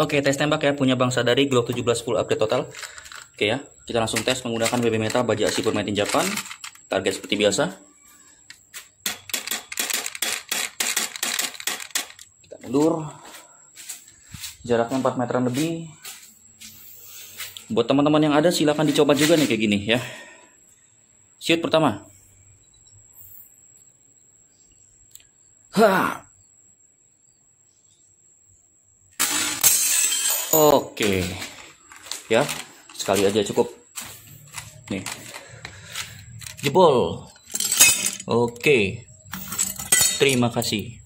Oke, tes tembak ya, punya Bang Sadari Glock 17 full upgrade total. Oke ya, kita langsung tes menggunakan BB Meta baja Asipur made in Japan. Target seperti biasa. Kita mundur. Jaraknya 4 meteran lebih. Buat teman-teman yang ada silahkan dicoba juga nih kayak gini ya. Shoot pertama. Ha. Oke. Ya, sekali aja cukup. Nih. Jebol. Oke. Terima kasih.